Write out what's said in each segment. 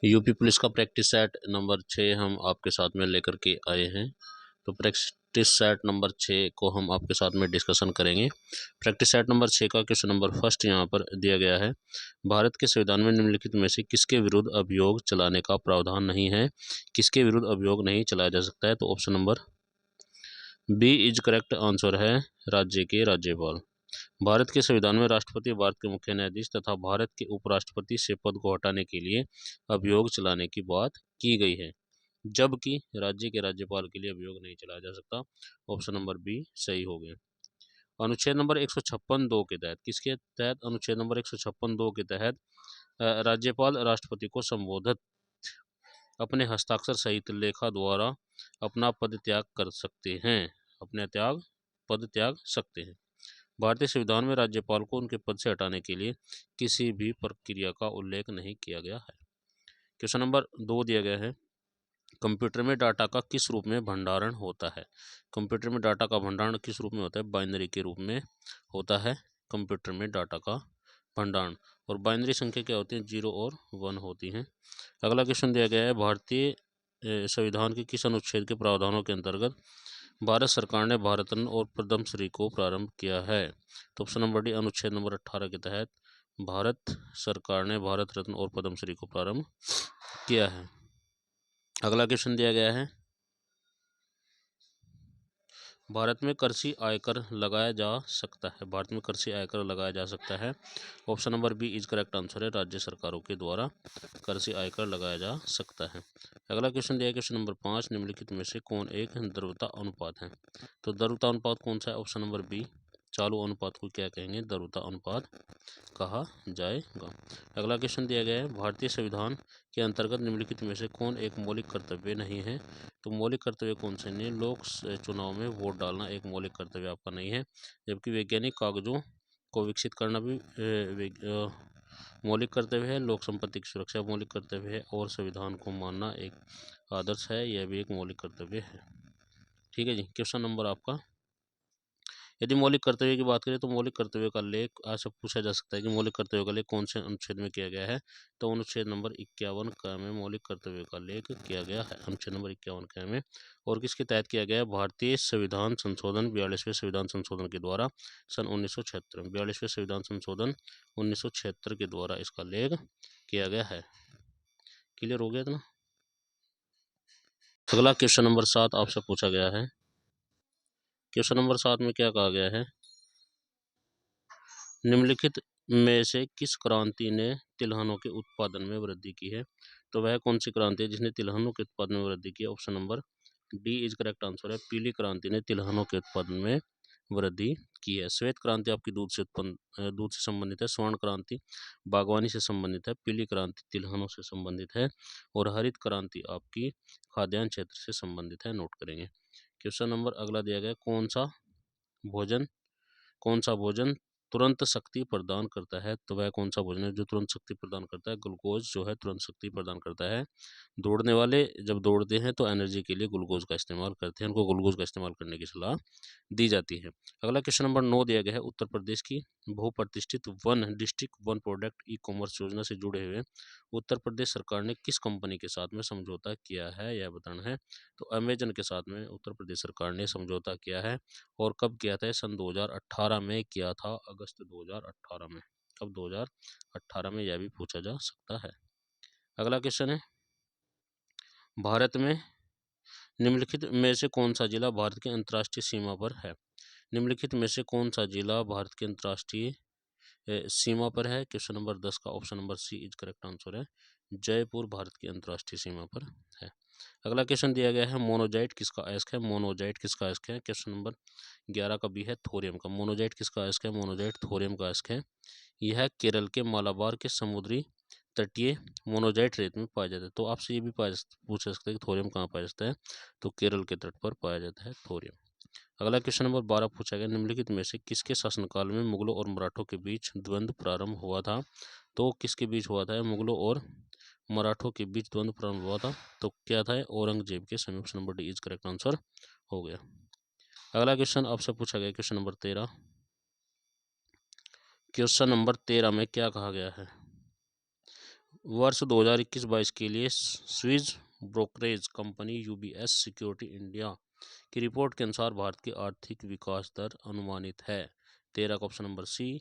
UP police का practice set number 6 हम आपके साथ में लेकर के आए हैं। तो प्रैक्टिस सेट नंबर 6 को हम आपके साथ में डिस्कशन करेंगे। प्रैक्टिस सेट नंबर 6 का क्वेश्चन नंबर फर्स्ट यहाँ पर दिया गया है। भारत के संविधान में निम्नलिखित में से किसके विरुद्ध अभियोग चलाने का प्रावधान नहीं है? किसके विरुद्ध अभियोग नहीं चलाया जा सकता है? तो option number B is correct answer है, राज्य के राज्यपाल। भारत के संविधान में राष्ट्रपति, भारत के मुख्य न्यायाधीश तथा भारत के उपराष्ट्रपति से पद को हटाने के लिए अभियोग चलाने की बात की गई है, जबकि राज्य के राज्यपाल के लिए अभियोग नहीं चलाया जा सकता। ऑप्शन नंबर बी सही हो गया। अनुच्छेद नंबर 156(2) के तहत, किसके तहत? अनुच्छेद नंबर 156(2) के तहत राज्यपाल राष्ट्रपति को संबोधित अपने हस्ताक्षर सहित लेखा द्वारा अपना पद त्याग कर सकते हैं। पद त्याग सकते हैं। भारतीय संविधान में राज्यपाल को उनके पद से हटाने के लिए किसी भी प्रक्रिया का उल्लेख नहीं किया गया है। क्वेश्चन नंबर 2 दिया गया है। कंप्यूटर में डाटा का किस रूप में भंडारण होता है? कंप्यूटर में डाटा का भंडारण किस रूप में होता है? बाइनरी के रूप में होता है कंप्यूटर में डाटा का भंडारण। और बाइनरी संख्या क्या होती है? 0 और 1 होती हैं। अगला क्वेश्चन दिया गया है। भारतीय संविधान के किस अनुच्छेद के प्रावधानों के अंतर्गत भारत सरकार ने भारत रत्न और पद्मश्री को प्रारंभ किया है? तो ऑप्शन नंबर डी अनुच्छेद नंबर 18 के तहत भारत सरकार ने भारत रत्न और पद्मश्री को प्रारंभ किया है। अगला क्वेश्चन दिया गया है। भारत में कृषि आयकर लगाया जा सकता है? भारत में कृषि आयकर लगाया जा सकता है। Option number B is correct answer है, राज्य सरकारों के द्वारा कृषि आयकर लगाया जा सकता है। अगला क्वेश्चन दिया है क्वेश्चन नंबर 5, निम्नलिखित में से कौन एक द्रव्यता अनुपात है? तो द्रव्यता अनुपात कौन सा है? ऑप्शन नंबर बी चालू अनुपात को क्या कहेंगे? द्रव्यता अनुपात कहा जाएगा। अगला क्वेश्चन दिया गया है। भारतीय संविधान के अंतर्गत निम्नलिखित में से कौन एक मौलिक कर्तव्य नहीं है? तो मौलिक कर्तव्य कौन से नहीं? लोक चुनाव में वोट डालना एक मौलिक कर्तव्य आपका नहीं है, जबकि वैज्ञानिक कागजों को विकसित करना भी मौलिक कर्तव्य है। लोक संपत्ति की सुरक्षा मौलिक कर्तव्य है, और संविधान को मानना एक आदर्श है, यह भी एक मौलिक कर्तव्य है। ठीक है जी। क्वेश्चन नंबर आपका, यदि मौलिक कर्तव्य की बात करें तो मौलिक कर्तव्य का लेख ऐसा पूछा जा सकता है कि मौलिक कर्तव्य का लेख कौन से अनुच्छेद में किया गया है? तो अनुच्छेद नंबर 51 का में मौलिक कर्तव्य का लेख किया गया है, अनुच्छेद नंबर 51 का में। और किसके तहत किया गया है? भारतीय संविधान संशोधन 42वें संविधान संशोधन के द्वारा सन 1976, 42वें संविधान संशोधन 1976 के द्वारा इसका लेख किया गया है। क्लियर हो गया था ना? अगला क्वेश्चन नंबर 7 आपसे पूछा गया है। क्वेश्चन नंबर 7 में क्या कहा गया है? निम्नलिखित में से किस क्रांति ने तिलहनों के उत्पादन में वृद्धि की है? तो वह कौन सी क्रांति है जिसने तिलहनों के उत्पादन में वृद्धि की है? Option number D is correct answer है, पीली क्रांति ने तिलहनों के उत्पादन में वृद्धि की है। श्वेत क्रांति आपकी दूध से संबंधित है। स्वर्ण क्रांति बागवानी से संबंधित है। पीली क्रांति तिलहनों से संबंधित है, और हरित क्रांति आपकी खाद्यान्न क्षेत्र से संबंधित है। नोट करेंगे। क्वेश्चन नंबर अगला दिया गया, कौन सा भोजन तुरंत शक्ति प्रदान करता है? तो वह कौन सा भोजन है जो तुरंत शक्ति प्रदान करता है? ग्लूकोज जो है तुरंत शक्ति प्रदान करता है। दौड़ने वाले जब दौड़ते हैं तो एनर्जी के लिए ग्लूकोज का इस्तेमाल करते हैं, उनको ग्लूकोज का इस्तेमाल करने की सलाह दी जाती है। अगला क्वेश्चन नंबर 9 दिया गया है। उत्तर प्रदेश की बहुप्रतिष्ठित one district one product e commerce योजना से जुड़े हुए उत्तर प्रदेश सरकार ने किस कंपनी के साथ में समझौता किया है, यह बताना है। तो अमेजन के साथ में उत्तर प्रदेश सरकार ने समझौता किया है। और कब किया था? सन 2018 में किया था, अगस्त 2018 में। कब? 2018 में, यह भी पूछा जा सकता है। अगला क्वेश्चन है, भारत में निम्नलिखित में से कौन सा जिला भारत के अंतर्राष्ट्रीय सीमा पर है? निम्नलिखित में से कौन सा जिला भारत के अंतर्राष्ट्रीय सीमा पर है? क्वेश्चन नंबर 10 का option number C is correct answer है, जयपुर भारत की अंतर्राष्ट्रीय सीमा पर है। अगला क्वेश्चन दिया गया है, मोनोजाइट किसका अयस्क है? मोनोजाइट किसका अयस्क है? क्वेश्चन नंबर 11 का बी है, थोरियम का। मोनोजाइट किसका अयस्क है? मोनोजाइट थोरियम का अयस्क है। यह केरल के मालाबार के समुद्री तटीय मोनोजाइट रेत में पाया जाता है। तो आपसे ये भी पूछ सकते हैं कि थोरियम कहाँ पाया जाता है? तो केरल के तट पर पाया जाता है थोरियम। अगला क्वेश्चन नंबर 12 पूछा गया, निम्नलिखित में से किसके शासनकाल में मुगलों और मराठों के बीच द्वंद्व प्रारंभ हुआ था? तो किसके बीच हुआ था? मुगलों और मराठों के बीच द्वंद्व प्रारंभ हुआ था। तो क्या था? औरंगजेब के समय। Option number D is correct answer हो गया। अगला क्वेश्चन आपसे पूछा गया क्वेश्चन नंबर 13। क्वेश्चन नंबर 13 में क्या कहा गया है? वर्ष 2021-22 के लिए Swiss brokerage company UBS security India की रिपोर्ट के अनुसार भारत की आर्थिक विकास दर अनुमानित है 13 का ऑप्शन नंबर सी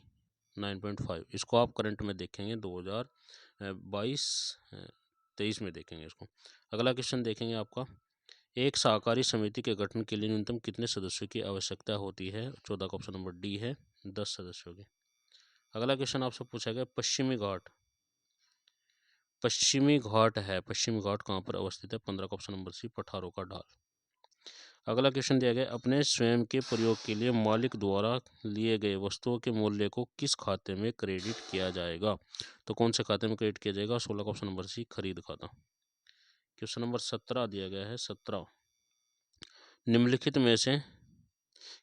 9.5। इसको आप करंट में देखेंगे 2022-23 में देखेंगे इसको। अगला क्वेश्चन देखेंगे आपका, एक सहकारी समिति के गठन के लिए न्यूनतम कितने सदस्यों की आवश्यकता होती है? 14 का ऑप्शन नंबर डी है 10 सदस्यों की। अगला क्वेश्चन आपसे पूछा गया पश्चिमी घाट है, पश्चिमी घाट कहाँ पर अवस्थित है? 15 का ऑप्शन नंबर सी पठारों का ढाल। अगला क्वेश्चन दिया गया, अपने स्वयं के प्रयोग के लिए मालिक द्वारा लिए गए वस्तुओं के मूल्य को किस खाते में क्रेडिट किया जाएगा? तो कौन से खाते में क्रेडिट किया जाएगा? 16 का ऑप्शन नंबर सी खरीद खाता। क्वेश्चन नंबर 17 दिया गया है 17, निम्नलिखित में से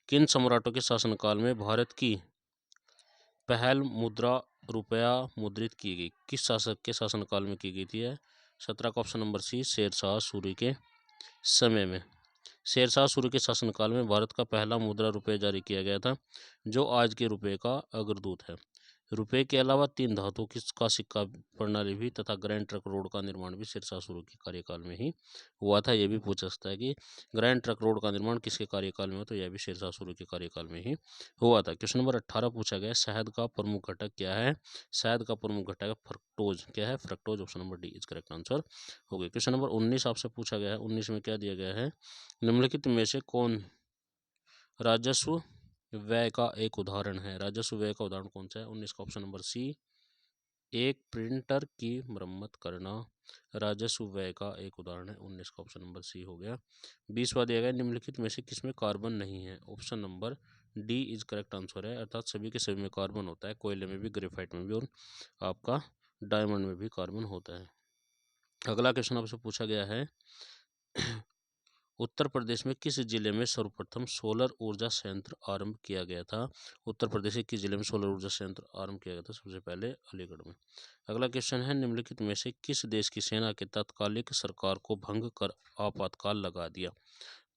किन सम्राटों के शासनकाल में भारत की पहल मुद्रा रुपया मुद्रित की गई? किस शासक के शासनकाल में की गई थी? 17 का option number C Sher Shah Suri के समय में। शेरशाह सूरी के शासनकाल में भारत का पहला मुद्रा रुपये जारी किया गया था, जो आज के रुपये का अग्रदूत है। रुपये के अलावा 3 धातुओं का सिक्का प्रणाली भी तथा ग्रैंड ट्रंक रोड का निर्माण भी शेरशाह सूरी के कार्यकाल में ही हुआ था। यह भी पूछ सकता है कि ग्रैंड ट्रंक रोड का निर्माण किसके कार्यकाल में हो, तो यह भी शेरशाह सूरी के कार्यकाल में ही हुआ था। क्वेश्चन नंबर 18 पूछा गया, शहद का प्रमुख घटक क्या है? शहद का प्रमुख घटक है फ्रक्टोज। क्या है? Fructose. Option number D is correct answer हो गया। क्वेश्चन नंबर 19 आपसे पूछा गया है, 19 में क्या दिया गया है, निम्नलिखित में से कौन राजस्व व्यय का एक उदाहरण है? राजस्व व्यय का उदाहरण कौन सा है? 19 का ऑप्शन नंबर सी एक प्रिंटर की मरम्मत करना राजस्व व्यय का एक उदाहरण है। 19 का ऑप्शन नंबर सी हो गया। 20वां दिया गया, निम्नलिखित में से किसमें कार्बन नहीं है? Option number D is correct answer है, अर्थात सभी के सभी में कार्बन होता है, कोयले में भी, ग्रेफाइट में भी और आपका डायमंड में भी कार्बन होता है। अगला क्वेश्चन आपसे पूछा गया है, उत्तर प्रदेश में किस जिले में सर्वप्रथम सोलर ऊर्जा संयंत्र आरंभ किया गया था? उत्तर प्रदेश के किस जिले में सोलर ऊर्जा संयंत्र आरंभ किया गया था? सबसे पहले अलीगढ़ में। अगला क्वेश्चन है, निम्नलिखित में से किस देश की सेना के तात्कालिक सरकार को भंग कर आपातकाल लगा दिया?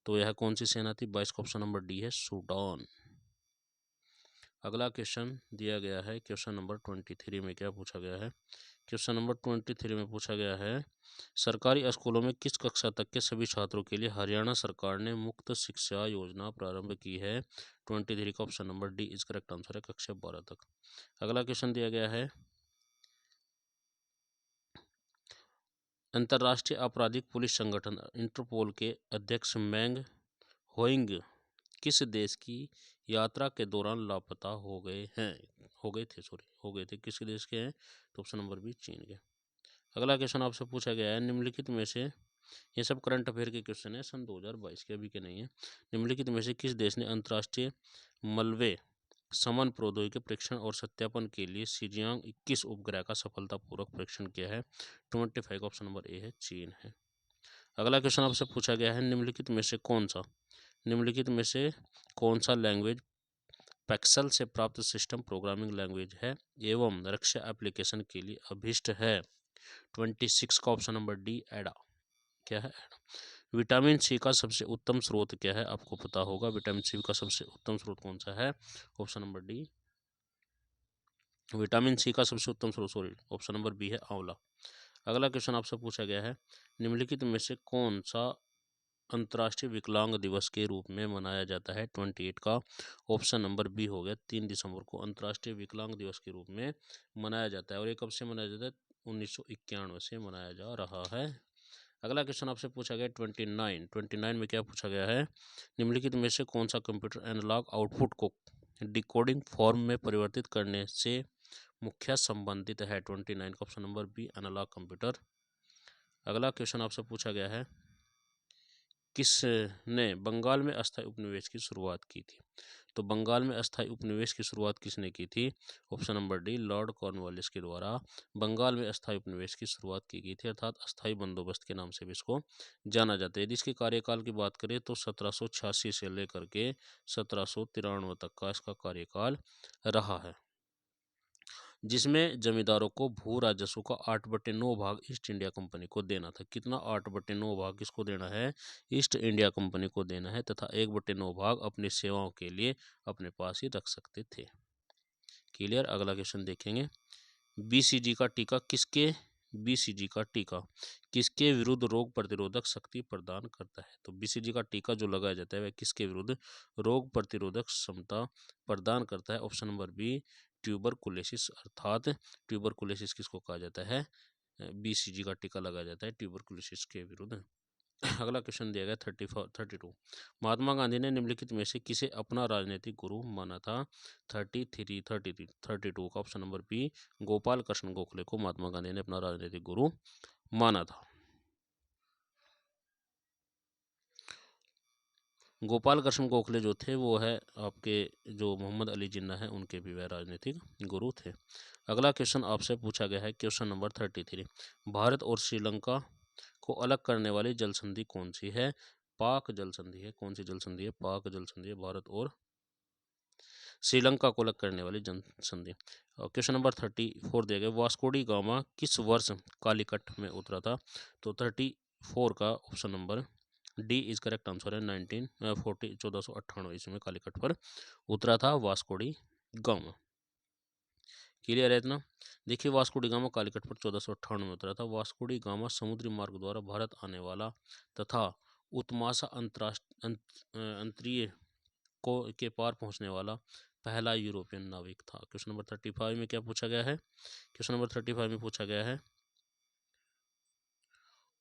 तो यह कौन सी सेना थी? 22 का ऑप्शन नंबर डी है सूडान। अगला क्वेश्चन दिया गया है, क्वेश्चन नंबर 23 में क्या पूछा गया है? क्वेश्चन नंबर 23 में पूछा गया है, सरकारी स्कूलों में किस कक्षा तक के सभी छात्रों के लिए हरियाणा सरकार ने मुफ्त शिक्षा योजना प्रारंभ की है? 23 का option number D is correct answer है, कक्षा 12 तक। अगला क्वेश्चन दिया गया है, अंतर्राष्ट्रीय आपराधिक पुलिस संगठन इंटरपोल के अध्यक्ष मैंग होइंग किस देश की यात्रा के दौरान लापता हो गए थे? किस देश के हैं? तो ऑप्शन नंबर बी चीन के। अगला क्वेश्चन आपसे पूछा गया है, निम्नलिखित में से, ये सब करंट अफेयर के क्वेश्चन है सन 2022 के, अभी के नहीं है। निम्नलिखित में से किस देश ने अंतर्राष्ट्रीय मलबे समन प्रौद्योगिकी परीक्षण और सत्यापन के लिए शिजियांग 21 उपग्रह का सफलतापूर्वक परीक्षण किया है? 25 ऑप्शन नंबर ए है, चीन है। अगला क्वेश्चन आपसे पूछा गया है, निम्नलिखित में से कौन सा लैंग्वेज पैक्सल से प्राप्त सिस्टम प्रोग्रामिंग लैंग्वेज है एवं रक्षा एप्लीकेशन के लिए अभीष्ट है? 26 का ऑप्शन नंबर डी एडा। क्या है? एडा। विटामिन सी का सबसे उत्तम स्रोत क्या है? आपको पता होगा विटामिन सी का सबसे उत्तम स्रोत कौन सा है? Option number D, vitamin C का सबसे उत्तम स्रोत ऑप्शन नंबर बी है आंवला। अगला क्वेश्चन आपसे पूछा गया है, निम्नलिखित में से कौन सा अंतर्राष्ट्रीय विकलांग दिवस के रूप में मनाया जाता है? 28 का ऑप्शन नंबर बी हो गया, 3 दिसंबर को अंतर्राष्ट्रीय विकलांग दिवस के रूप में मनाया जाता है। और ये कब से मनाया जाता है? 1991 से मनाया जा रहा है। अगला क्वेश्चन आपसे पूछा गया 29 में क्या पूछा गया है, निम्नलिखित में से कौन सा कंप्यूटर एनालॉग आउटपुट को डिकोडिंग फॉर्म में परिवर्तित करने से मुख्य संबंधित है? 29 का option number B analog computer. अगला क्वेश्चन आपसे पूछा गया है, किसने बंगाल में अस्थायी उपनिवेश की शुरुआत की थी? तो बंगाल में अस्थायी उपनिवेश की शुरुआत किसने की थी? Option number D Lord Cornwallis के द्वारा बंगाल में अस्थायी उपनिवेश की शुरुआत की गई थी, अर्थात अस्थायी बंदोबस्त के नाम से भी इसको जाना जाता है। यदि इसके कार्यकाल की बात करें तो 1786 से लेकर के 1793 तक का इसका कार्यकाल रहा है, जिसमें जमींदारों को भू राजस्व का 8/9 भाग ईस्ट इंडिया कंपनी को देना था। कितना? 8/9 भाग किसको देना है? ईस्ट इंडिया कंपनी को देना है, तथा 1/9 भाग अपनी सेवाओं के लिए अपने पास ही रख सकते थे। क्लियर। अगला क्वेश्चन देखेंगे, बीसीजी का टीका किसके बीसीजी का टीका किसके विरुद्ध रोग प्रतिरोधक शक्ति प्रदान करता है? तो बीसीजी का टीका जो लगाया जाता है वह किसके विरुद्ध रोग प्रतिरोधक क्षमता प्रदान करता है? ऑप्शन नंबर बी ट्यूबरकुलोसिस, अर्थात ट्यूबरकुलोसिस किसको कहा जाता है? बीसीजी का टीका लगाया जाता है ट्यूबरकुलोसिस के विरुद्ध। अगला क्वेश्चन दिया गया 32। महात्मा गांधी ने निम्नलिखित में से किसे अपना राजनीतिक गुरु माना था? 32 का option number B Gopal Krishna Gokhale को महात्मा गांधी ने अपना राजनीतिक गुरु माना था। गोपाल कृष्ण गोखले जो थे वो है आपके जो मोहम्मद अली जिन्ना है उनके भी वह राजनीतिक गुरु थे। अगला क्वेश्चन आपसे पूछा गया है क्वेश्चन नंबर 33। भारत और श्रीलंका को अलग करने वाली जल संधि कौन सी है? पाक जल संधि है। कौन सी जल संधि है? पाक जल संधि है, भारत और श्रीलंका को अलग करने वाली जल संधि। क्वेश्चन नंबर 34 दिया गया वास्को डी गामा किस वर्ष कालीकट में उतरा था? तो 34 का option number D is correct answer है 1498 ईस्वी में कालीकट पर उतरा था वास्को डी गामा। क्लियर है इतना? देखिए वास्को डी गामा कालीकट पर 1498 में उतरा था। वास्को डी गामा समुद्री मार्ग द्वारा भारत आने वाला तथा उत्माशा अंतरीय को के पार पहुंचने वाला पहला यूरोपियन नाविक था। क्वेश्चन नंबर 35 में क्या पूछा गया है? क्वेश्चन नंबर 35 में पूछा गया है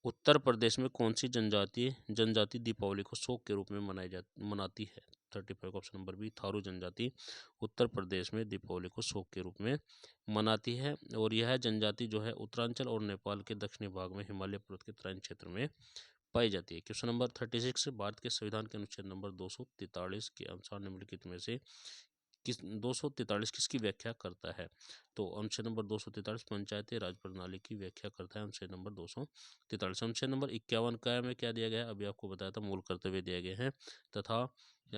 उत्तर प्रदेश में कौन सी जनजाति दीपावली को शोक के रूप में मनाती है? 35 का ऑप्शन नंबर बी थारू जनजाति उत्तर प्रदेश में दीपावली को शोक के रूप में मनाती है और यह जनजाति जो है उत्तरांचल और नेपाल के दक्षिणी भाग में हिमालय पर्वत के तराई क्षेत्र में पाई जाती है। क्वेश्चन नंबर 36 भारत के संविधान के अनुच्छेद नंबर 243 के अनुसार निम्नलिखित में से 243 किसकी व्याख्या करता है? तो अनुच्छेद नंबर 243 पंचायती राज प्रणाली की व्याख्या करता है। अनुच्छेद नंबर 243 अनुच्छेद नंबर 51 का में क्या दिया गया है? अभी आपको बताया था मूल कर्तव्य दिए गए हैं तथा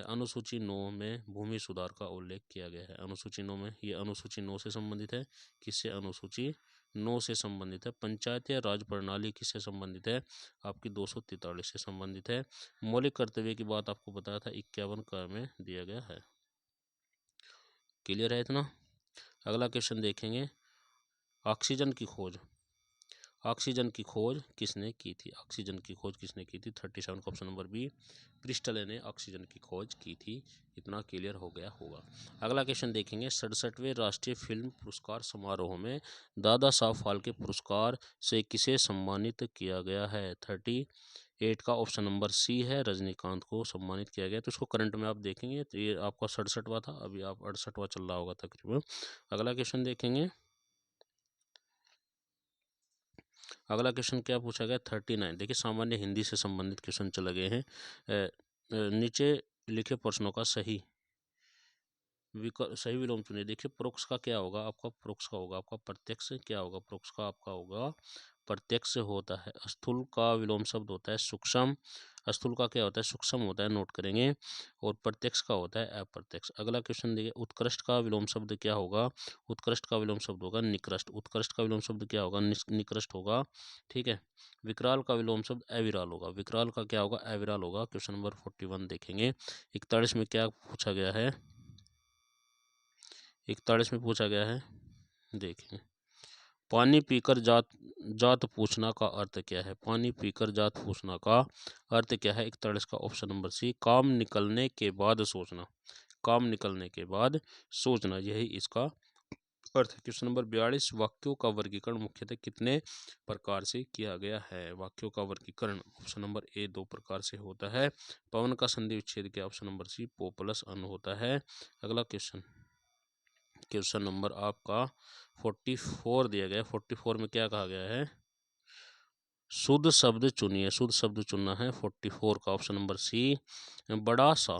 अनुसूची 9 में भूमि सुधार का उल्लेख किया गया है। अनुसूची 9 में ये अनुसूची 9 से संबंधित है। किससे? अनुसूची 9 से संबंधित है। पंचायती राज प्रणाली किससे संबंधित है? आपकी 243 से संबंधित है। मौलिक कर्तव्य की बात आपको बताया था 51 का में दिया गया है। क्लियर है इतना? अगला क्वेश्चन देखेंगे ऑक्सीजन की खोज किसने की थी? ऑक्सीजन की खोज किसने की थी? 37 का ऑप्शन नंबर बी प्रिस्टले ने ऑक्सीजन की खोज की थी। इतना क्लियर हो गया होगा। अगला क्वेश्चन देखेंगे 67वें राष्ट्रीय फिल्म पुरस्कार समारोह में दादा साहब फाल्के पुरस्कार से किसे सम्मानित किया गया है? 38 का ऑप्शन नंबर सी है रजनीकांत को सम्मानित किया गया। तो इसको करंट में आप देखेंगे तो ये आपका 67वां था, अभी आप 68वां चल रहा होगा तकरीबन। अगला क्वेश्चन देखेंगे। अगला क्वेश्चन क्या पूछा गया? 39। देखिए सामान्य हिंदी से संबंधित क्वेश्चन चले गए हैं। नीचे लिखे प्रश्नों का सही विलोम चुनिए। देखिए परोक्ष का क्या होगा? आपका परोक्ष का होगा आपका प्रत्यक्ष। क्या होगा? परोक्ष का आपका होगा प्रत्यक्ष होता है। स्थूल का विलोम शब्द होता है सूक्ष्म। स्थूल का क्या होता है? सूक्ष्म होता है, नोट करेंगे। और प्रत्यक्ष का होता है अप्रत्यक्ष। अगला क्वेश्चन देखिए उत्कृष्ट का विलोम शब्द क्या होगा? उत्कृष्ट का विलोम शब्द होगा निकृष्ट। उत्कृष्ट का विलोम शब्द क्या होगा? निकृष्ट होगा। ठीक है। विकराल का विलोम शब्द अविराल होगा। विकराल का क्या होगा? अविराल होगा। क्वेश्चन नंबर 41 देखेंगे। 41 में क्या पूछा गया है? 41 में पूछा गया है, देखिए पानी पीकर जात पूछना का अर्थ क्या है? पानी पीकर जात पूछना का अर्थ क्या है? 41 का ऑप्शन नंबर सी काम निकलने के बाद सोचना। काम निकलने के बाद सोचना, यही इसका अर्थ है। क्वेश्चन नंबर 42 वाक्यों का वर्गीकरण मुख्यतः कितने प्रकार से किया गया है? वाक्यों का वर्गीकरण ऑप्शन नंबर ए 2 प्रकार से होता है। पवन का संधि विच्छेद क्या? ऑप्शन नंबर सी पो प्लस अन होता है। अगला क्वेश्चन नंबर आपका 44 दिया गया है। 44 में क्या कहा गया है? शुद्ध शब्द चुनिए। शुद्ध शब्द चुनना है। 44 का ऑप्शन नंबर सी बड़ा सा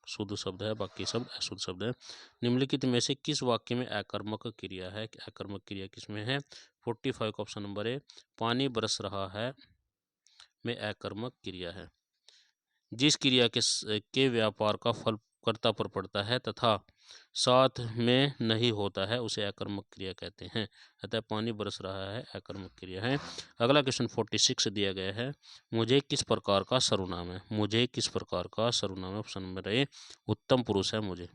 शुद्ध शब्द है, बाकी शब्द अशुद्ध शब्द है। निम्नलिखित में से किस वाक्य में अकर्मक क्रिया है? अकर्मक क्रिया किसमें है? 45 का ऑप्शन नंबर ए पानी बरस रहा है में अकर्मक क्रिया है। जिस क्रिया के व्यापार का फल कर्ता पर पड़ता है तथा साथ में नहीं होता है उसे अकर्मक क्रिया कहते हैं। अतः पानी बरस रहा है अकर्मक क्रिया है। अगला क्वेश्चन 46 दिया गया है मुझे किस प्रकार का सर्वनाम है? मुझे किस प्रकार का सर्वनाम है? ऑप्शन नंबर ए उत्तम पुरुष है मुझे।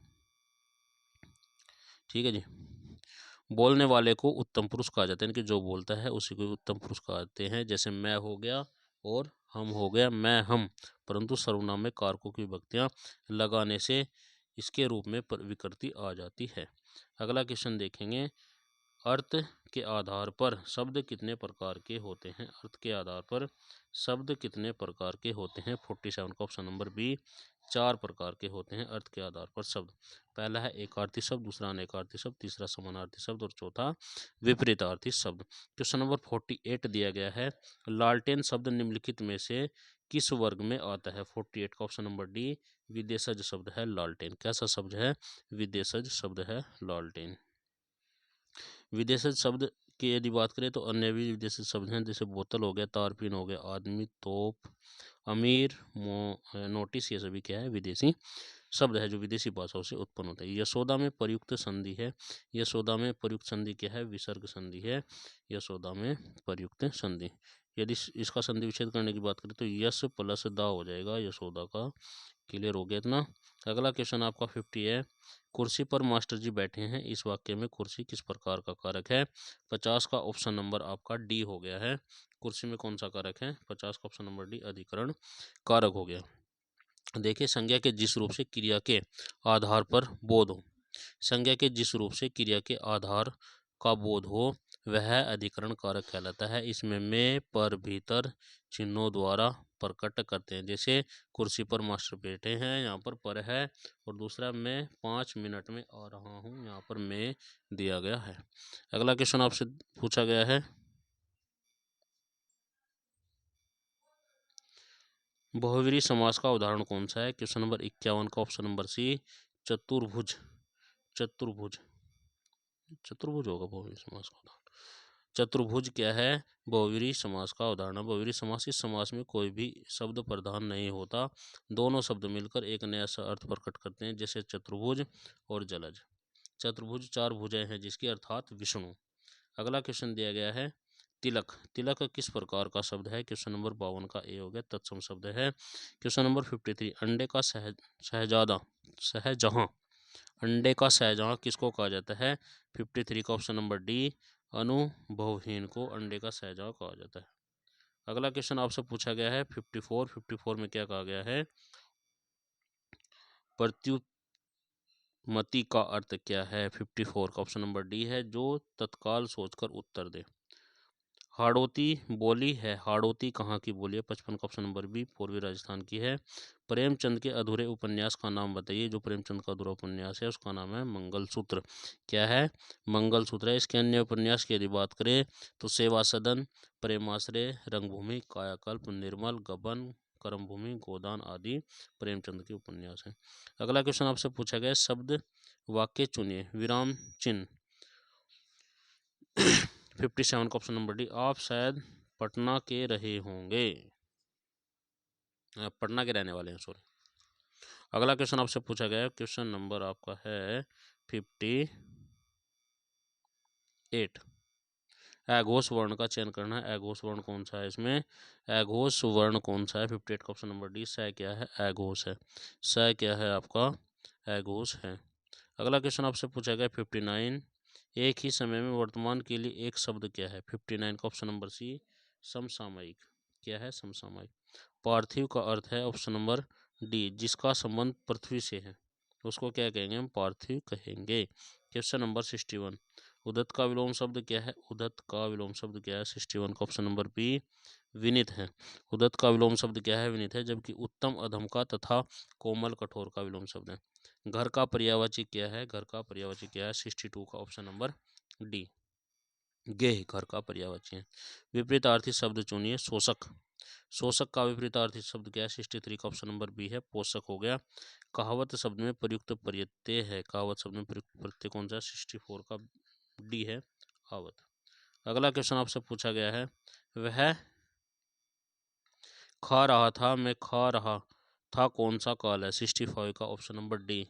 ठीक है जी। बोलने वाले को उत्तम पुरुष कहा जाता है, यानी कि जो बोलता है उसी को उत्तम पुरुष कहते हैं। जैसे मैं हो गया और हम हो गया, मैं हम, परंतु सर्वनाम में कारकों की विभक्तियां लगाने से इसके रूप में विकृति आ जाती है। अगला क्वेश्चन देखेंगे, अर्थ के आधार पर शब्द कितने प्रकार के होते हैं? अर्थ के आधार पर शब्द कितने प्रकार के होते हैं? 47 का ऑप्शन नंबर बी, 4 प्रकार के होते हैं अर्थ के आधार पर शब्द। पहला है एकार्थी शब्द, दूसरा अनेकार्थी शब्द, तीसरा समानार्थी शब्द और चौथा विपरीतार्थी शब्द। क्वेश्चन नंबर 48 दिया गया है, लालटेन शब्द निम्नलिखित में से किस वर्ग में आता है? 48 का ऑप्शन नंबर डी, विदेशज शब्द है लालटेन। कैसा शब्द है? विदेशज शब्द है लालटेन। विदेशज शब्द की यदि बात करें तो अन्य भी विदेशी शब्द हैं, जैसे बोतल हो गया, तारपीन हो गया, आदमी, तोप, अमीर, नोटिस, ये सभी क्या है? विदेशी शब्द है जो विदेशी भाषाओं से उत्पन्न होता है। यशोदा में प्रयुक्त संधि है, यशोदा में प्रयुक्त संधि क्या है? विसर्ग संधि है यशोदा में प्रयुक्त संधि। यदि इसका संधि विच्छेद करने की बात करें तो यश प्लस दा हो जाएगा यशोदा का। क्लियर हो गया इतना? अगला क्वेश्चन आपका 50 है, कुर्सी पर मास्टर जी बैठे हैं, इस वाक्य में कुर्सी किस प्रकार का कारक है? 50 का ऑप्शन नंबर आपका डी हो गया है। कुर्सी में कौन सा कारक है? 50 का ऑप्शन नंबर डी, अधिकरण कारक हो गया। देखिए, संज्ञा के जिस रूप से क्रिया के आधार पर बोध हो, संज्ञा के जिस रूप से क्रिया के आधार का बोध हो वह अधिकरण कारक कहलाता है। इसमें में, पर, भीतर चिन्हों द्वारा प्रकट करते हैं। जैसे कुर्सी पर मास्टर बैठे हैं, यहाँ पर है, और दूसरा मैं 5 मिनट में आ रहा हूँ, यहाँ पर मैं दिया गया है। अगला क्वेश्चन आपसे पूछा गया है, बहुव्रीहि समास का उदाहरण कौन सा है? क्वेश्चन नंबर 51 का ऑप्शन नंबर सी, चतुर्भुज। चतुर्भुज, चतुर्भुज होगा बहुव्रीहि समास का उदाहरण। चतुर्भुज क्या है? बहुव्रीहि समास का उदाहरण। बहुव्रीहि समास, इस समास में कोई भी शब्द प्रधान नहीं होता, दोनों शब्द मिलकर एक नया सा अर्थ प्रकट करते हैं, जैसे चतुर्भुज और जलज। चतुर्भुज 4 भुजाएं हैं जिसकी, अर्थात विष्णु। अगला क्वेश्चन दिया गया है, तिलक। तिलक किस प्रकार का शब्द है? क्वेश्चन नंबर 52 का ए हो गया, तत्सम शब्द है। क्वेश्चन नंबर 53, अंडे का शहजादा, शहजहां, अंडे का शाहजहां किसको कहा जाता है? 53 का ऑप्शन नंबर डी, अनुभवहीन को अंडे का शाहजहां कहा जाता है। अगला क्वेश्चन आपसे पूछा गया है 54 में क्या कहा गया है? प्रत्युत्मति का अर्थ क्या है? 54 का ऑप्शन नंबर डी है, जो तत्काल सोचकर उत्तर दे। हाड़ौती बोली है, हाड़ौती कहाँ की बोली है? 55 का ऑप्शन नंबर बी, पूर्वी राजस्थान की है। प्रेमचंद के अधूरे उपन्यास का नाम बताइए। जो प्रेमचंद का अधूरा उपन्यास है उसका नाम है मंगलसूत्र। क्या है? मंगलसूत्र है। इसके अन्य उपन्यास की यदि बात करें तो सेवा सदन, प्रेमाश्रय, रंगभूमि, कायाकल्प, निर्मल, गबन, कर्मभूमि, गोदान आदि प्रेमचंद के उपन्यास हैं। अगला क्वेश्चन आपसे पूछा गया, शब्द वाक्य चुनिए, विराम चिन्ह। 57 का ऑप्शन नंबर डी, आप शायद पटना के रहे होंगे, पटना के रहने वाले हैं, सॉरी। अगला क्वेश्चन आपसे पूछा गया है, क्वेश्चन नंबर आपका है 58। अघोष वर्ण का चयन करना है। अघोष वर्ण कौन सा है इसमें? अघोष वर्ण कौन सा है? 58 का ऑप्शन नंबर डी, स क्या है? अघोष है। स क्या है आपका? अघोष है। अगला क्वेश्चन आपसे पूछा गया 59, एक ही समय में वर्तमान के लिए एक शब्द क्या है? 59 का ऑप्शन नंबर सी, समसामयिक। क्या है? समसामयिक। पार्थिव का अर्थ है ऑप्शन नंबर डी, जिसका संबंध पृथ्वी से है उसको क्या कहेंगे? हम पार्थिव कहेंगे। क्वेश्चन नंबर 61, उदत्त का विलोम शब्द क्या है? उदत्त का विलोम शब्द क्या है? 61 का ऑप्शन नंबर बी, विनीत है। उदत्त का विलोम शब्द क्या है? विनीत है। जबकि उत्तम, अधम का तथा कोमल, कठोर का विलोम शब्द है। घर का पर्यायवाची क्या है? घर का पर्यायवाची क्या है? 62 का ऑप्शन नंबर डी, गेह घर का पर्यायवाची है। विपरीतार्थी शब्द चुनिए। शोषक, शोषक का विपरीतार्थी शब्द क्या है? 63 का ऑप्शन नंबर बी है, पोषक हो गया। कहावत शब्द में प्रयुक्त प्रत्यय है, कहावत शब्द में प्रयुक्त प्रत्यय कौन सा? 64 का डी है, आवत। अगला क्वेश्चन आपसे पूछा गया है, वह खा रहा था, मैं खा रहा था, कौन सा काल है? 65 का ऑप्शन नंबर डी,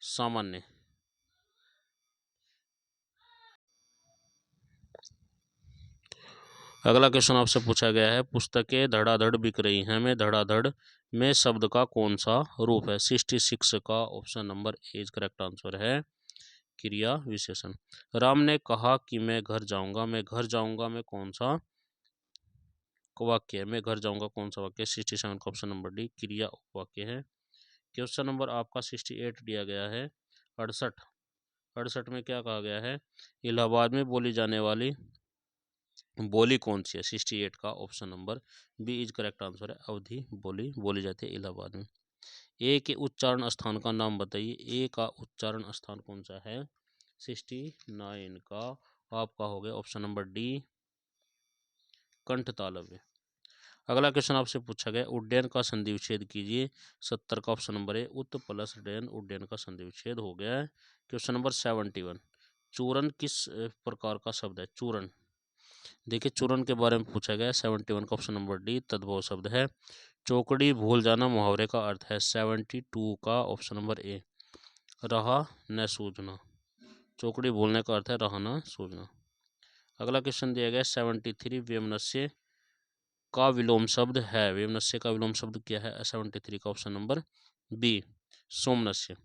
सामान्य। अगला क्वेश्चन आपसे पूछा गया है, पुस्तकें धड़ाधड़ बिक रही हैं, में धड़ाधड़ में शब्द का कौन सा रूप है? 66 का option number A correct answer है। क्रिया विशेषण। राम ने कहा कि मैं घर जाऊंगा, मैं घर जाऊंगा में कौन सा वाक्य है, मैं घर जाऊंगा कौन सा वाक्य? 67 का ऑप्शन नंबर डी क्रिया वाक्य है। क्वेश्चन नंबर आपका 68 दिया गया है। 68 में क्या कहा गया है? इलाहाबाद में बोली जाने वाली बोली कौन सी है? 68 का option number B is correct answer है। अवधी बोली बोली जाती है इलाहाबाद में। ए के उच्चारण स्थान का नाम बताइए। ए का उच्चारण स्थान कौन सा है? 69 का आपका हो गया ऑप्शन नंबर डी कंठ तालव्य। अगला क्वेश्चन आपसे पूछा गया उड्डयन का संधि विच्छेद कीजिए। 70 का ऑप्शन नंबर है उत प्लस डयन, उड्डयन का संधि विच्छेद हो गया है। क्वेश्चन नंबर 71 चूरन किस प्रकार का शब्द है? चूरन, देखिए चूरन के बारे में पूछा गया। 71 का ऑप्शन नंबर डी तद्भव शब्द है। चौकड़ी भूल जाना मुहावरे का अर्थ है। 72 का ऑप्शन नंबर ए रहा न सूझना। चौकड़ी भूलने का अर्थ है रहा न सूझना। अगला क्वेश्चन दिया गया 73 वेमनस्य का विलोम शब्द है। वेमनस्य का विलोम शब्द क्या है? 73 का ऑप्शन नंबर बी सोमनस्य।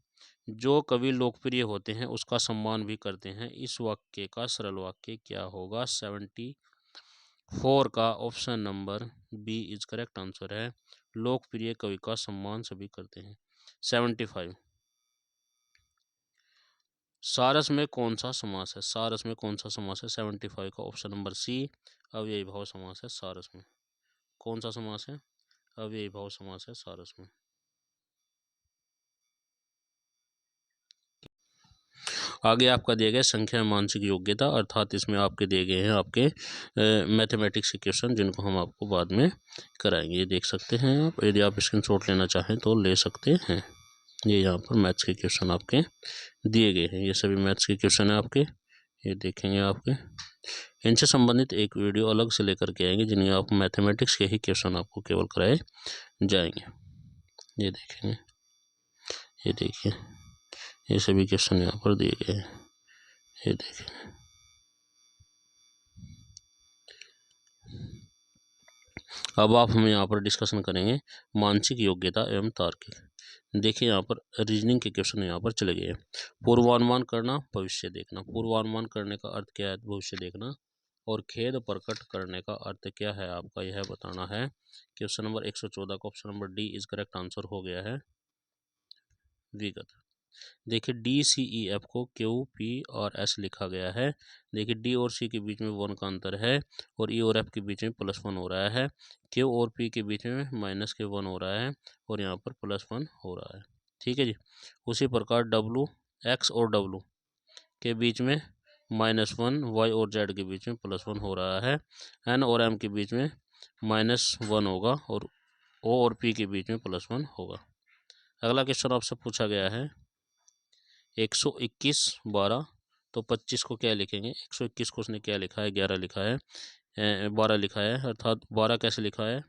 जो कवि लोकप्रिय होते हैं उसका सम्मान भी करते हैं। इस वाक्य का सरल वाक्य क्या होगा? 74 का option number B is correct answer है। लोकप्रिय कवि का सम्मान सभी करते हैं। 75 सारस में कौन सा समास है? सारस में कौन सा समास है? 75 का ऑप्शन नंबर सी अव्ययी भाव समास है। सारस में कौन सा समास है? अव्ययी भाव समास है सारस में। आगे आपका दिया गया संख्या मानसिक योग्यता, अर्थात इसमें आपके दिए गए हैं आपके मैथमेटिक्स के क्वेश्चन जिनको हम आपको बाद में कराएंगे। ये देख सकते हैं आप, यदि आप स्क्रीनशॉट लेना चाहें तो ले सकते हैं। ये यहाँ पर मैथ्स के क्वेश्चन आपके दिए गए हैं। ये सभी मैथ्स के क्वेश्चन हैं आपके, ये देखेंगे आपके। इनसे संबंधित एक वीडियो अलग से लेकर के आएंगे जिनमें आप मैथमेटिक्स के ही क्वेश्चन आपको केवल कराए जाएंगे। ये देखेंगे, ये देखिए ये सभी क्वेश्चन यहाँ पर दिए गए हैं। ये देखिए अब आप हम यहाँ पर डिस्कशन करेंगे मानसिक योग्यता एवं तार्किक। देखिए यहाँ पर रीजनिंग के क्वेश्चन यहाँ पर चले गए हैं। पूर्वानुमान करना, भविष्य देखना। पूर्वानुमान करने का अर्थ क्या है? भविष्य देखना। और खेद प्रकट करने का अर्थ क्या है आपका? यह बताना है। क्वेश्चन नंबर 114 का option number D is correct answer हो गया है विगत। देखिए डी सी ई एफ को क्यू पी और एस लिखा गया है। देखिए डी और सी के बीच में 1 का अंतर है और ई और एफ के बीच में +1 हो रहा है। क्यू और पी के बीच में -1 हो रहा है और यहाँ पर +1 हो रहा है। ठीक है जी। उसी प्रकार डब्लू एक्स और डब्लू के बीच में -1, वाई और जेड के बीच में +1 हो रहा है। एन और एम के बीच में -1 होगा और ओ और पी के बीच में +1 होगा। अगला क्वेश्चन आपसे पूछा गया है 121 12, तो 25 को क्या लिखेंगे? 121 को उसने क्या लिखा है? 11 लिखा है, 12 लिखा है, अर्थात 12 कैसे लिखा है?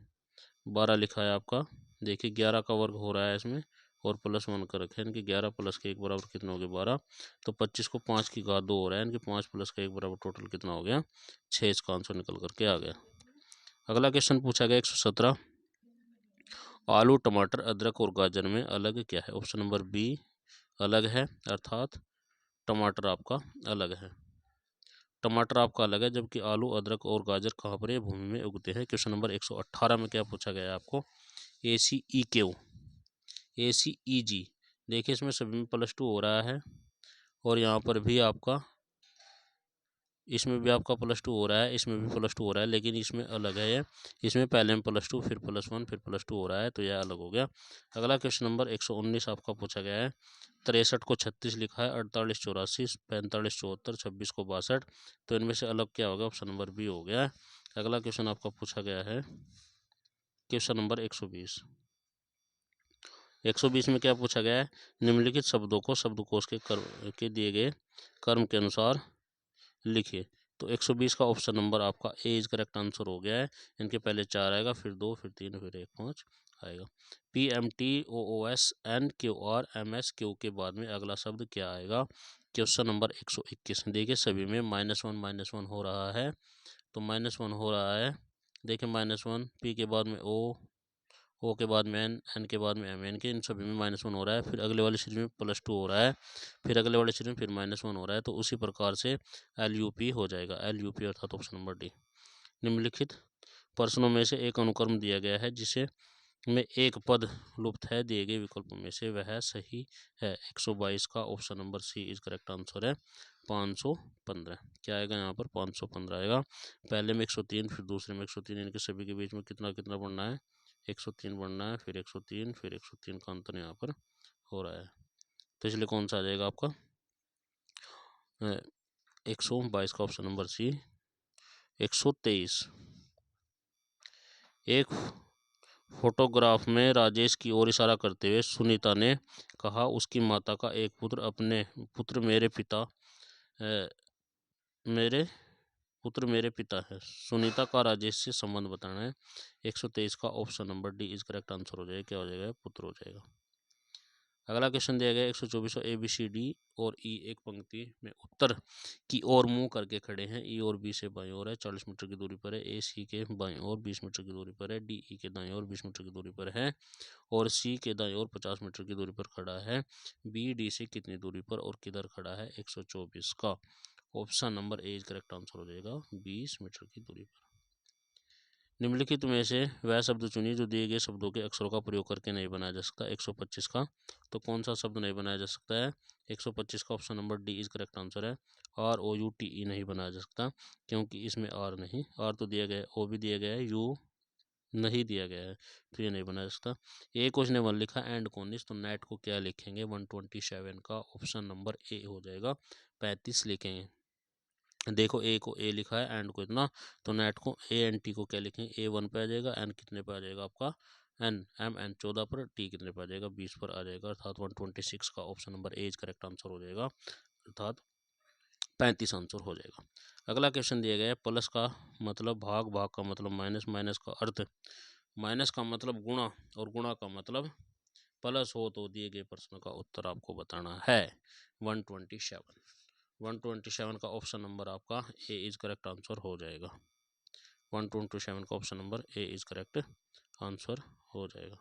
12 लिखा है आपका। देखिए 11 का वर्ग हो रहा है इसमें और +1 कर रखे हैं। इनके 11 + के 1 बराबर कितना हो गया? 12। तो 25 को 5 की घात 2 हो रहा है, इनके 5 + का 1 बराबर टोटल कितना हो गया? 6। इसका आंसर निकल करके आ गया। अगला क्वेश्चन पूछा गया 117 आलू टमाटर अदरक और गाजर में अलग क्या है? ऑप्शन नंबर बी अलग है, अर्थात टमाटर आपका अलग है। टमाटर आपका अलग है जबकि आलू अदरक और गाजर कहाँ पर है? भूमि में उगते हैं। क्वेश्चन नंबर 118 में क्या पूछा गया है आपको? ACEQ ACEG। देखिए इसमें सभी में +2 हो रहा है और यहाँ पर भी आपका इसमें भी आपका +2 हो रहा है, इसमें भी +2 हो रहा है, लेकिन इसमें अलग है ये। इसमें पहले में +2 फिर +1 फिर +2 हो रहा है, तो यह अलग हो गया। अगला क्वेश्चन नंबर 119 आपका पूछा गया है। 63 को 36 लिखा है, 48 84, 45 74, 26 को 62, तो इनमें से अलग क्या होगा? ऑप्शन नंबर बी हो गया। अगला क्वेश्चन आपका पूछा गया है क्वेश्चन नंबर 120। 120 में क्या पूछा गया है? निम्नलिखित शब्दों को शब्दकोश के दिए गए क्रम के अनुसार लिखिए। तो 120 का ऑप्शन नंबर आपका ए इज करेक्ट आंसर हो गया है। इनके पहले 4 आएगा, फिर 2, फिर 3, फिर 1, 5 आएगा। PMTOOSNQRMSQ के बाद में अगला शब्द क्या आएगा? Question number 121। देखिए सभी में -1 हो रहा है, तो -1 हो रहा है। देखिए -1 पी के बाद में ओ ओ के बाद में एन, एन के बाद में एम, एन के इन सभी में -1 हो रहा है, फिर अगले वाली सीरीज में +2 हो रहा है, फिर अगले वाली सीरीज में फिर -1 हो रहा है। तो उसी प्रकार से LUP हो जाएगा, LUP अर्थात ऑप्शन नंबर डी। निम्नलिखित प्रश्नों में से एक अनुक्रम दिया गया है जिसे में एक पद लुप्त है, दिए गए विकल्पों में से वह सही है। 122 का option number C is correct answer है 515। क्या आएगा यहाँ पर? 515 आएगा। पहले में 103, फिर दूसरे में 103, इनके सभी के बीच में कितना कितना बढ़ना है? 103 बढ़ना है, फिर 103, फिर 103 का अंतर यहाँ पर हो रहा है। तो इसलिए कौन सा आ जाएगा आपका? 122 का ऑप्शन नंबर सी। 123, एक फोटोग्राफ में राजेश की ओर इशारा करते हुए सुनीता ने कहा, उसकी माता का एक पुत्र मेरे पिता है। सुनीता का राजेश से संबंध बताना है। 123 का option number D is correct answer हो जाएगा। क्या हो जाएगा? पुत्र हो जाएगा। अगला क्वेश्चन दिया गया 124। ABCD और ई एक पंक्ति में उत्तर की ओर मुंह करके खड़े हैं। ई और बी से बाईं ओर है, 40 मीटर की दूरी पर है। ए सी के बाईं ओर 20 मीटर की दूरी पर है। डी ई के दाईं ओर 20 मीटर की दूरी पर है और सी के दाईं ओर 50 मीटर की दूरी पर खड़ा है। बी डी से कितनी दूरी पर और किधर खड़ा है? 124 का option number A correct answer हो जाएगा 20 मीटर की दूरी पर। निम्नलिखित में से वह शब्द चुनिए जो दिए गए शब्दों के अक्षरों का प्रयोग करके नहीं बनाया जा सकता। 125 का तो कौन सा शब्द नहीं बनाया जा सकता है? 125 का option number D is correct answer है। ROUTE नहीं बनाया जा सकता क्योंकि इसमें आर नहीं, आर तो दिया गया है, ओ भी दिया गया है, यू नहीं दिया गया है, तो ये नहीं बनाया जा सकता। ए को उसने 1 लिखा, एंड कौनिस, तो नेट को क्या लिखेंगे? 127 का ऑप्शन नंबर ए हो जाएगा 35 लिखेंगे। देखो ए को ए लिखा है, एंड को इतना, तो नेट को ANT को क्या लिखेंगे? A1 पे आ जाएगा, एन कितने पे आ जाएगा आपका? MN 14 पर, टी कितने पे आ जाएगा? 20 पर आ जाएगा, अर्थात 126 का option number A correct answer हो जाएगा, अर्थात 35 आंसर हो जाएगा। अगला क्वेश्चन दिया गया है प्लस का मतलब भाग, भाग का मतलब माइनस, माइनस का अर्थ, माइनस का मतलब गुणा और गुणा का मतलब प्लस हो, तो दिए गए प्रश्न का उत्तर आपको बताना है 127 का ऑप्शन नंबर आपका ए इज करेक्ट आंसर हो जाएगा। 127 का option number A is correct answer हो जाएगा।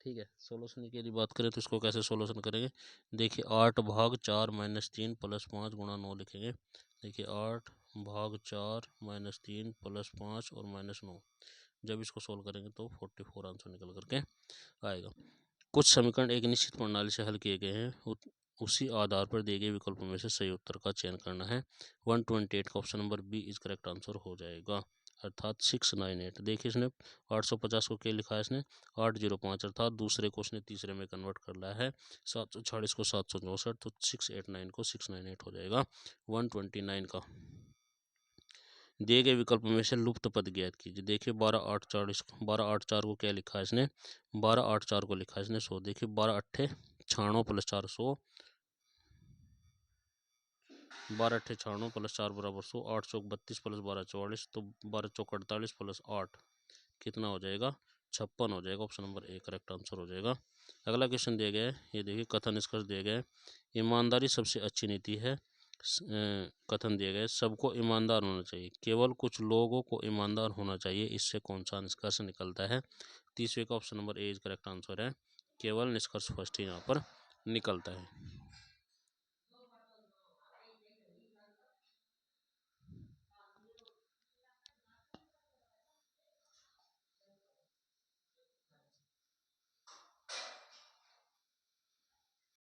ठीक है, सोल्यूशन की यदि बात करें तो इसको कैसे सोल्यूशन करेंगे? देखिए 8 भाग 4 - 3 + 5 × 9 लिखेंगे। देखिए 8 भाग 4 - 3 + 5 और -9, जब इसको सोल्व करेंगे तो 44 आंसर निकल करके आएगा। कुछ समीकरण एक निश्चित प्रणाली से हल किए गए हैं, उसी आधार पर दिए गए विकल्पों में से सही उत्तर का चयन करना है। 128 का option number B is correct answer हो जाएगा, अर्थात 698। देखिए इसने 850 को क्या लिखा है? इसने 805, अर्थात दूसरे को उसने तीसरे में कन्वर्ट कर लिया है। 740 को 764, तो 689 को 698 हो जाएगा। 129 का दिए गए विकल्प में से लुप्त पद ज्ञात कीजिए। देखिए 12 8 को क्या लिखा है इसने? 12 8 4 को लिखा है इसने 100। देखिए 12 8 96 + 4 100, 12 8 96 + 4 = 100, 8 चौक 32 + 12 44, तो 12 चौक 48 + 8 कितना हो जाएगा? 56 हो जाएगा। Option number A correct answer हो जाएगा। अगला क्वेश्चन दिया गया है, ये देखिए कथन निष्कर्ष दिया गया है, ईमानदारी सबसे अच्छी नीति है। कथन दिया गया है, सबको ईमानदार होना चाहिए, केवल कुछ लोगों को ईमानदार होना चाहिए, इससे कौन सा निष्कर्ष निकलता है? 30वें का option number A correct answer है, केवल निष्कर्ष फर्स्ट ही यहाँ पर निकलता है।